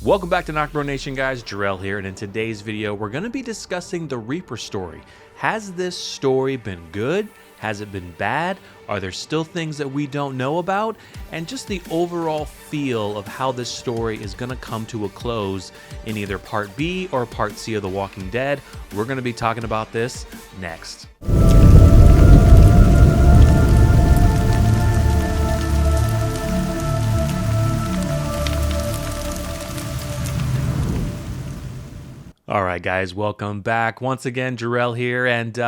Welcome back to NocBro Nation, guys. Jarrell here, and in today's video, we're going to be discussing the Reaper story. Has this story been good? Has it been bad? Are there still things that we don't know about? And just the overall feel of how this story is going to come to a close in either Part B or Part C of The Walking Dead. We're going to be talking about this next. All right, guys, welcome back. Once again, Jarrell here, and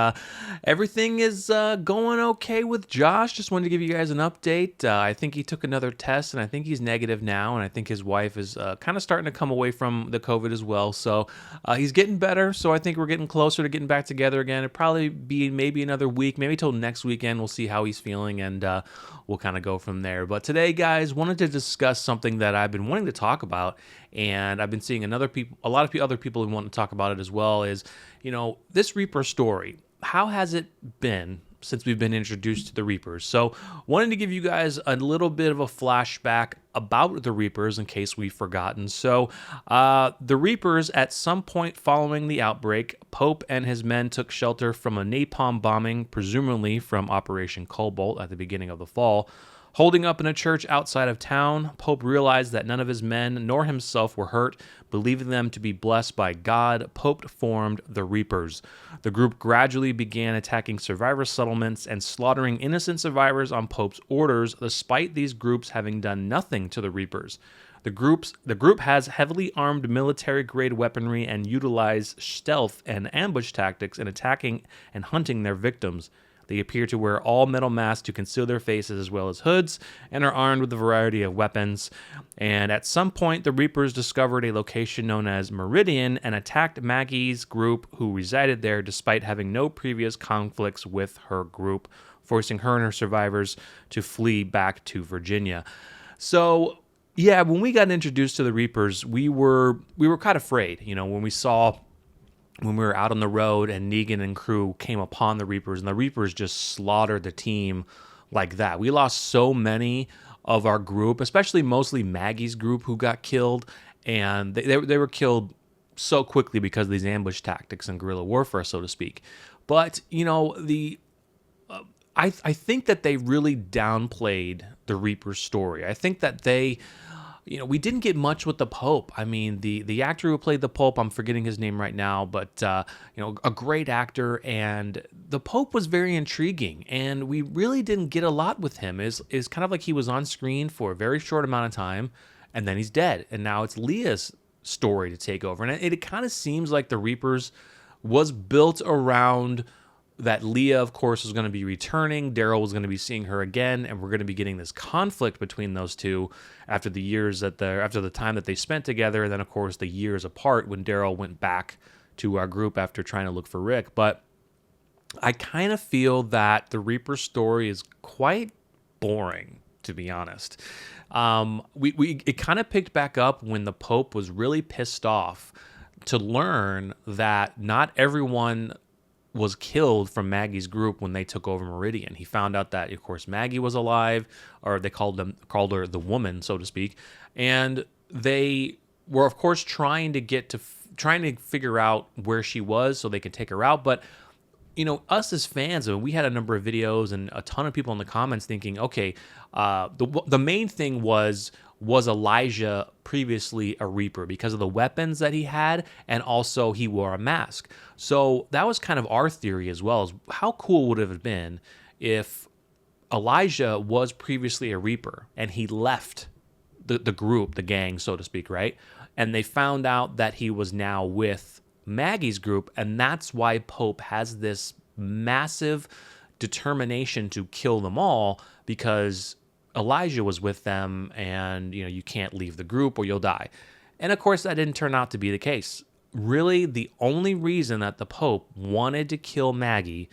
everything is going okay with Josh. Just wanted to give you guys an update. I think he took another test, and I think he's negative now, and I think his wife is kind of starting to come away from the COVID as well. So he's getting better, so I think we're getting closer to getting back together again. It'll probably be maybe another week, maybe till next weekend. We'll see how he's feeling, and we'll kind of go from there. But today, guys, wanted to discuss something that I've been wanting to talk about, and I've been seeing a lot of other people who want to talk about it as well, is, you know, this Reaper story. How has it been since we've been introduced to the Reapers? So wanted to give you guys a little bit of a flashback about the Reapers in case we've forgotten. So the Reapers, at some point following the outbreak, Pope and his men took shelter from a napalm bombing, presumably from Operation Cobalt at the beginning of the fall. Holding up in a church outside of town, Pope realized that none of his men nor himself were hurt. Believing them to be blessed by God, Pope formed the Reapers. The group gradually began attacking survivor settlements and slaughtering innocent survivors on Pope's orders, despite these groups having done nothing to the Reapers. The group has heavily armed military-grade weaponry and utilize stealth and ambush tactics in attacking and hunting their victims. They appear to wear all metal masks to conceal their faces as well as hoods, and are armed with a variety of weapons. And at some point, the Reapers discovered a location known as Meridian and attacked Maggie's group, who resided there despite having no previous conflicts with her group, forcing her and her survivors to flee back to Virginia. So, yeah, when we got introduced to the Reapers, we were kind of afraid, you know, when we were out on the road and Negan and crew came upon the Reapers, and the Reapers just slaughtered the team like that. We lost so many of our group, especially mostly Maggie's group, who got killed, and they were killed so quickly because of these ambush tactics and guerrilla warfare, so to speak. But, you know, I think that they really downplayed the Reaper's story. I think that we didn't get much with the Pope. I mean, the actor who played the Pope, I'm forgetting his name right now, but, a great actor, and the Pope was very intriguing, and we really didn't get a lot with him. It's kind of like he was on screen for a very short amount of time, and then he's dead, and now it's Leah's story to take over. And it kind of seems like the Reapers was built around that Leah, of course, was going to be returning. Daryl was going to be seeing her again, and we're going to be getting this conflict between those two after the time that they spent together, and then, of course, the years apart when Daryl went back to our group after trying to look for Rick. But I kind of feel that the Reaper story is quite boring, to be honest. It kind of picked back up when the Pope was really pissed off to learn that not everyone was killed from Maggie's group when they took over Meridian. He found out that, of course, Maggie was alive, or they called her the woman, so to speak, and they were, of course, trying to figure out where she was so they could take her out. But, you know, us as fans, I mean, we had a number of videos and a ton of people in the comments thinking, okay, the main thing was Elijah previously a Reaper because of the weapons that he had, and also he wore a mask. So that was kind of our theory as well, is how cool would it have been if Elijah was previously a Reaper and he left the group, the gang, so to speak, right? And they found out that he was now with Maggie's group, and that's why Pope has this massive determination to kill them all, because Elijah was with them, and, you know, you can't leave the group or you'll die. And of course, that didn't turn out to be the case. Really, the only reason that the Pope wanted to kill Maggie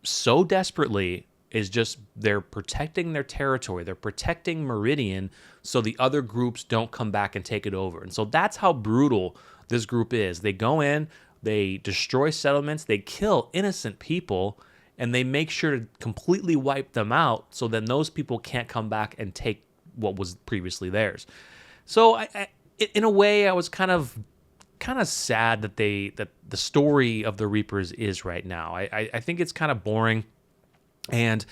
so desperately is just they're protecting their territory. They're protecting Meridian so the other groups don't come back and take it over. And so that's how brutal this group is. They go in, they destroy settlements, they kill innocent people, and they make sure to completely wipe them out so then those people can't come back and take what was previously theirs. So in a way, I was kind of sad that the story of the Reapers is right now. I think it's kind of boring, and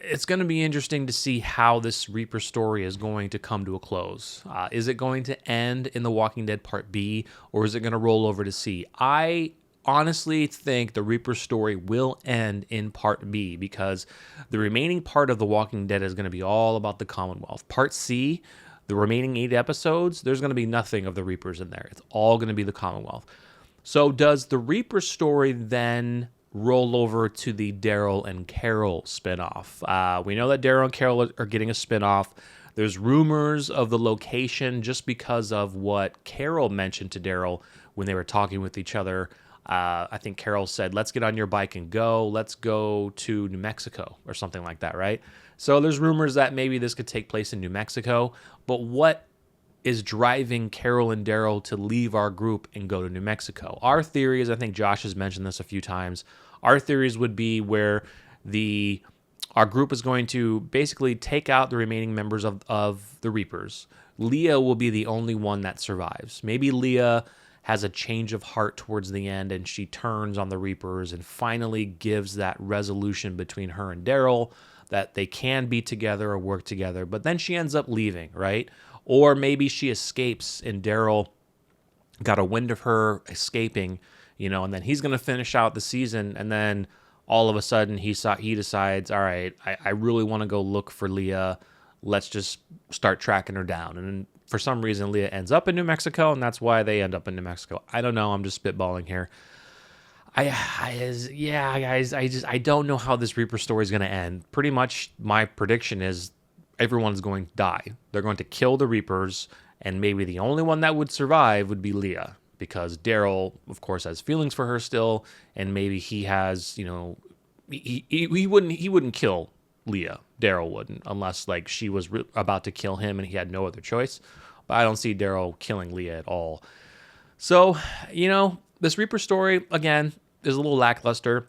it's going to be interesting to see how this Reaper story is going to come to a close. Is it going to end in The Walking Dead Part B, or is it going to roll over to C? I honestly think the Reaper story will end in Part B, because the remaining part of The Walking Dead is going to be all about the Commonwealth. Part C, the remaining 8 episodes, there's going to be nothing of the Reapers in there. It's all going to be the Commonwealth. So does the Reaper story then roll over to the Daryl and Carol spinoff? We know that Daryl and Carol are getting a spinoff. There's rumors of the location just because of what Carol mentioned to Daryl when they were talking with each other. I think Carol said, let's get on your bike and go. Let's go to New Mexico or something like that, right? So there's rumors that maybe this could take place in New Mexico. But what is driving Carol and Daryl to leave our group and go to New Mexico? Our theory is, I think Josh has mentioned this a few times, our theories would be where our group is going to basically take out the remaining members of the Reapers. Leah will be the only one that survives. Maybe Leah has a change of heart towards the end and she turns on the Reapers and finally gives that resolution between her and Daryl that they can be together or work together, but then she ends up leaving, right? Or maybe she escapes and Daryl got a wind of her escaping, and then he's going to finish out the season, and then all of a sudden he decides, all right, I really want to go look for Leah. Let's just start tracking her down. And then for some reason, Leah ends up in New Mexico, and that's why they end up in New Mexico. I don't know. I'm just spitballing here. Guys, I don't know how this Reaper story is going to end. Pretty much my prediction is everyone's going to die. They're going to kill the Reapers, and maybe the only one that would survive would be Leah, because Daryl, of course, has feelings for her still, and maybe he has, he wouldn't kill Leah. Daryl wouldn't, unless like she was about to kill him and he had no other choice. But I don't see Daryl killing Leah at all. So, this Reaper story, again, is a little lackluster.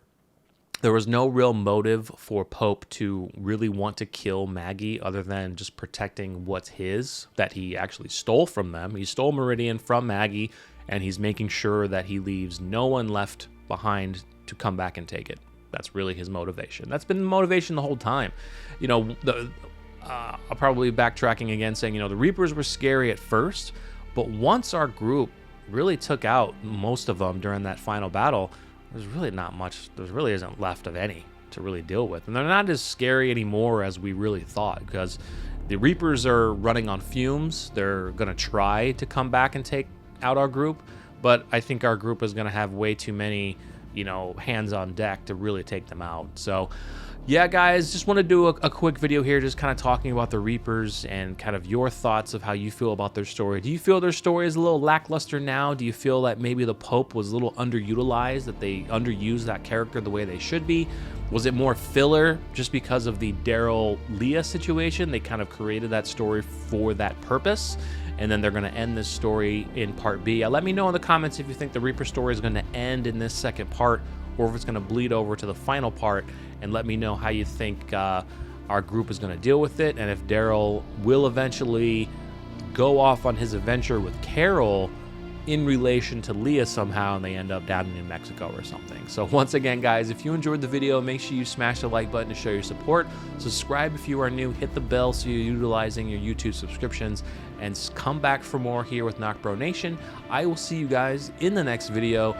There was no real motive for Pope to really want to kill Maggie other than just protecting what's his, that he actually stole from them. He stole Meridian from Maggie, and he's making sure that he leaves no one left behind to come back and take it. That's really his motivation. That's been the motivation the whole time. I'll probably backtracking again, saying, the Reapers were scary at first, but once our group really took out most of them during that final battle, there's really not much, there really isn't left of any to really deal with. And they're not as scary anymore as we really thought, because the Reapers are running on fumes. They're going to try to come back and take out our group, but I think our group is going to have way too many, hands on deck to really take them out. So yeah, guys, just want to do a quick video here, just kind of talking about the Reapers and kind of your thoughts of how you feel about their story. Do you feel their story is a little lackluster now? Do you feel that maybe the Pope was a little underutilized, that they underused that character the way they should be? Was it more filler just because of the Daryl-Leah situation? They kind of created that story for that purpose, and then they're going to end this story in Part B. Let me know in the comments if you think the Reaper story is going to end in this second part, or if it's going to bleed over to the final part, and let me know how you think our group is going to deal with it, and if Daryl will eventually go off on his adventure with Carol in relation to Leah somehow, and they end up down in New Mexico or something. So once again, guys, if you enjoyed the video, make sure you smash the like button to show your support. Subscribe if you are new. Hit the bell so you're utilizing your YouTube subscriptions, and come back for more here with NocBro Nation. I will see you guys in the next video.